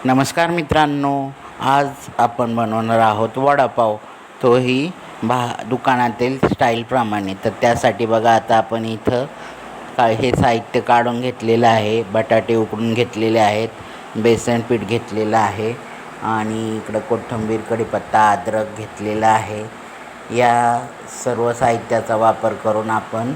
नमस्कार मित्रांनो, आज आपण बनवणार आहोत वडापाव, तोही दुकानातील स्टाईलप्रमाणे. तर त्यासाठी बघा, आता आपण इथं हे साहित्य काढून घेतलेलं आहे. बटाटे उकडून घेतलेले आहेत, बेसन पीठ घेतलेलं आहे आणि इकडं कोथिंबीर, कढीपत्ता, अद्रक घेतलेला आहे. या सर्व साहित्याचा वापर करून आपण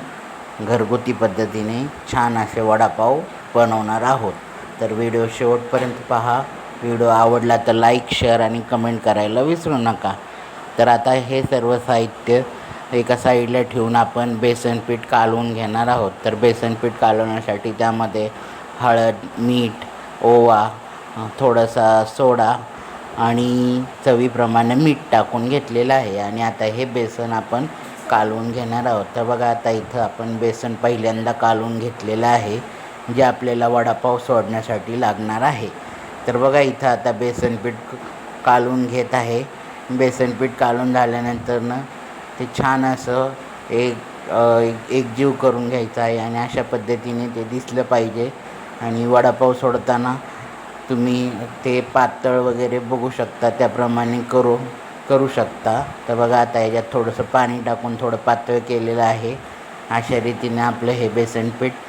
घरगुती पद्धतीने छान असे वडापाव बनवणार आहोत. तर व्हिडिओ शेवटपर्यंत पहा. व्हिडिओ आवडला तर लाईक, शेअर आणि कमेंट करायला विसरू नका. तर आता हे सर्व साहित्य एका साईडला ठेवून आपण बेसन पीठ कालवून घेणार आहोत. तर बेसन पीठ कालवण्यासाठी त्यामध्ये हळद, मीठ, ओवा, थोडासा सोडा आणि चवीप्रमाणे मीठ टाकून घेतलेलं आहे. आणि आता हे बेसन आपण कालवून घेणार आहोत. तर बघा, आता इथं आपण बेसन पहिल्यांदा कालवून घेतलेलं आहे, जे आपल्याला वडापाव सोडण्यासाठी लागणार आहे. तर बघा, इथं आता बेसन पीठ कालवून घेत आहे. बेसन पीठ कालवून झाल्यानंतरनं ते छान असं एकजीव करून घ्यायचं आहे आणि अशा पद्धतीने ते दिसलं पाहिजे. आणि वडापाव सोडताना तुम्ही ते पातळ वगैरे बघू शकता, त्याप्रमाणे करू शकता. तर बघा, आता याच्यात थोडंसं पाणी टाकून थोडं पातळ केलेलं आहे. अशा रीतीने आपलं हे बेसन पीठ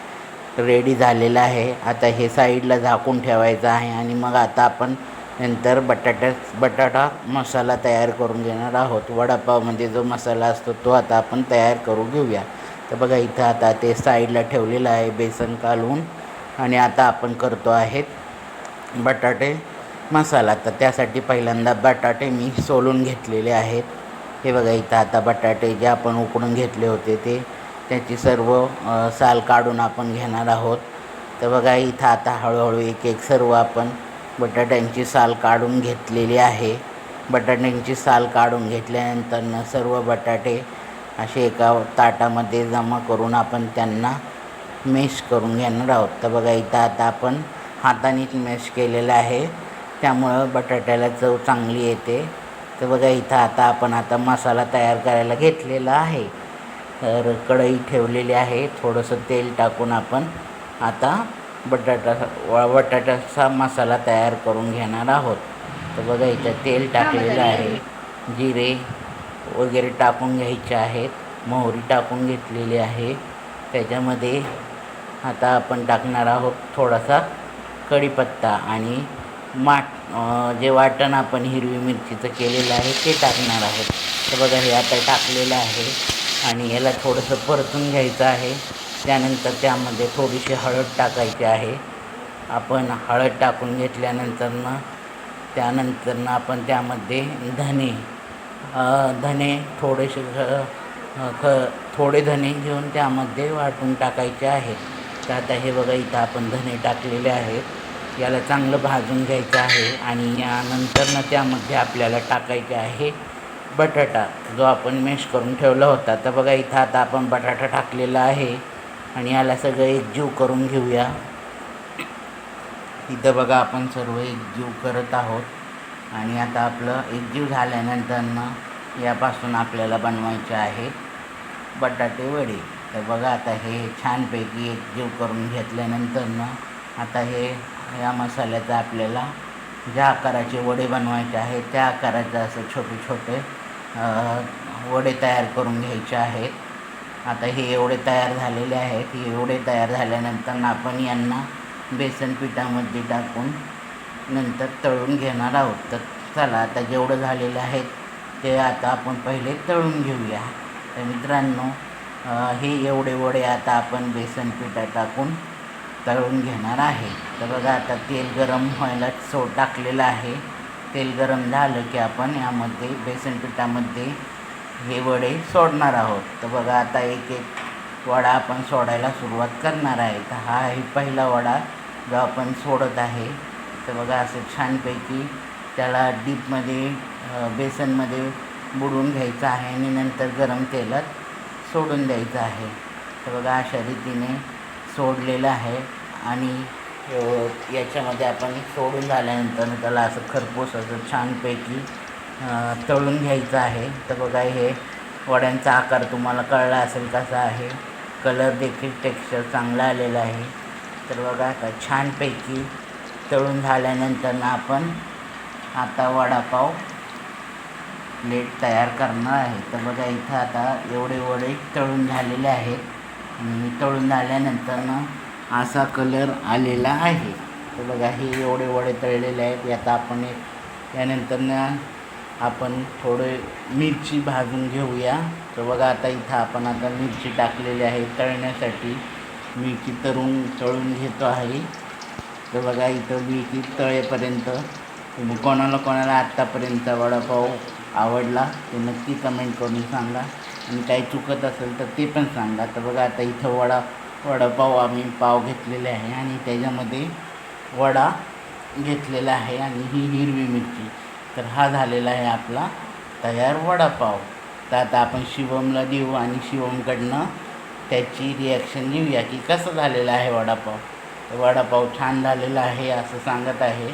रेडी झालेलं आहे. आता हे साईडला झाकून ठेवायचं आहे. आणि मग आता आपण नंतर बटाटा मसाला तयार करून घेणार आहोत. वडापावमध्ये जो मसाला असतो तो आता आपण तयार करून घेऊया. तर बघा, इथं आता ते साईडला ठेवलेलं आहे बेसन कालवून. आणि आता आपण करतो आहेत बटाटे मसाला. तर त्यासाठी पहिल्यांदा बटाटे मी सोलून घेतलेले आहेत. हे बघा, इथं आता बटाटे जे आपण उकडून घेतले होते त्याची सर्व साल काढून आपण घेणार आहोत. तर बघा, इथं आता हळूहळू एक सर्व आपण बटाट्यांची साल काढून घेतलेली आहे. बटाट्यांची साल काढून घेतल्यानंतर सर्व बटाटे असे एका ताटामध्ये जमा करून आपण त्यांना मॅश करून घेणार आहोत. तर बघा, इथं आता आपण हातानेच मॅश केलेलं आहे, त्यामुळं बटाट्याला चव चांगली येते. तर बघा, इथं आता मसाला तयार करायला घेतलेला आहे. तर कढई ठेवलेली आहे. थोडंसं तेल टाकून आपण आता बटाट्याचा मसाला तयार करून घेणार आहोत. तर बघा, इथं तेल टाकलेलं आहे. जिरे वगैरे टाकून घ्यायचे आहेत. मोहरी टाकून घेतलेली आहे. त्याच्यामध्ये आता आपण टाकणार आहोत थोडासा कढीपत्ता आणि जे वाटण आपण हिरवी मिरचीचं केलेलं आहे ते टाकणार आहोत. तर बघा, हे आता टाकलेलं आहे आणि याला थोडंसं परतून घ्यायचं आहे. त्यानंतर त्यामध्ये थोडीशी हळद टाकायची आहे. आपण हळद टाकून घेतल्यानंतरनं आपण त्यामध्ये धने थोडे धने घेऊन त्यामध्ये वाटून टाकायचे आहेत. तर आता हे बघा, इथं आपण धने टाकलेले आहेत. याला चांगलं भाजून घ्यायचं आहे. आणि यानंतरनं त्यामध्ये आपल्याला टाकायचे आहे बटाटा, जो आपण मॅश करून ठेवला होता. तर बघा, इथं आता आपण बटाटा टाकलेला आहे आणि याला सगळं एकजीव करून घेऊया. इथं बघा, आपण सर्व एकजीव करत आहोत. आणि आता आपलं एकजीव झाल्यानंतरनं यापासून आपल्याला बनवायचे आहे बटाटे वडे. तर बघा, आता हे छानपैकी एकजीव करून घेतल्यानंतरनं आता या मसाल्याचं आपल्याला ज्या आकाराचे वडे बनवायचे आहेत त्या आकाराचं असं छोटे छोटे वडे तयार करून घ्यायचे आहेत. आता हे एवढे तयार झालेले आहेत. हे एवढे तयार झाल्यानंतर आपण यांना बेसन पिठामध्ये टाकून नंतर तळून घेणार आहोत. तर चला, आता जेवढं झालेलं आहे ते आता आपण पहिले तळून घेऊया. तर मित्रांनो, हे एवढे वडे आता आपण बेसन पिठात टाकून तळून घेणार आहे. तर बघा, आता तेल गरम व्हायला टाकलेलं आहे. तेल गरम झालं की आपण यामध्ये बेसन पिठामध्ये हे वडे सोडणार आहोत. तर बघा, आता एक वडा आपण सोडायला सुरुवात करणार आहे. तर हा आहे पहिला वडा जो आपण सोडत आहे. तर बघा, असं छानपैकी त्याला डीपमध्ये बेसनमध्ये बुडवून घ्यायचं आहे आणि नंतर गरम तेलात सोडून द्यायचं आहे. तर बघा, अशा रीतीने सोडलेलं आहे. आणि याच्यामध्ये आपण सोडून झाल्यानंतर त्याला असं खरपूस असं छानपैकी तळून घ्यायचं आहे. तर बघा, हे वड्यांचा आकार तुम्हाला कळला असेल कसा आहे. कलर देखील टेक्स्चर चांगला आलेला आहे. तर बघा, आता छानपैकी तळून झाल्यानंतर ना आपण आता वडापाव प्लेट तयार करणार आहे. तर बघा इथं आता एवढे वडे तळून झालेले आहेत आणि तळून झाल्यानंतर ना असा कलर आलेला आहे. तर बघा हे एवढे वडे तळलेले आहेत. आता आपण त्यानंतर ना आपण थोडे मिरची भाजून घेऊया. तर बघा आता इथं आपण आता मिरची टाकलेली आहे तळण्यासाठी. मिरची तळून घेतो आहे. तर बघा इथं मिरची तळेपर्यंत तुम्ही कोणाला आत्तापर्यंतचा वडापाव आवडला ते नक्की कमेंट करून सांगा आणि काही चुकत असेल तर ते पण सांगा. तर बघा आता इथं वडापाव आम्ही पाव घेतलेले आहे आणि त्याच्यामध्ये वडा घेतलेला आहे आणि ही हिरवी मिरची. तर हा झालेला आहे आपला तयार वडापाव. तर आता आपण शिवमला देऊ आणि शिवमकडनं त्याची रिॲक्शन घेऊया की कसं झालेलं आहे वडापाव. तर वडापाव छान झालेला आहे असं सांगत आहे.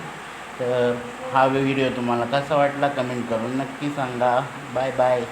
तर हा व्हिडिओ तुम्हाला कसा वाटला कमेंट करून नक्की सांगा. Bye bye.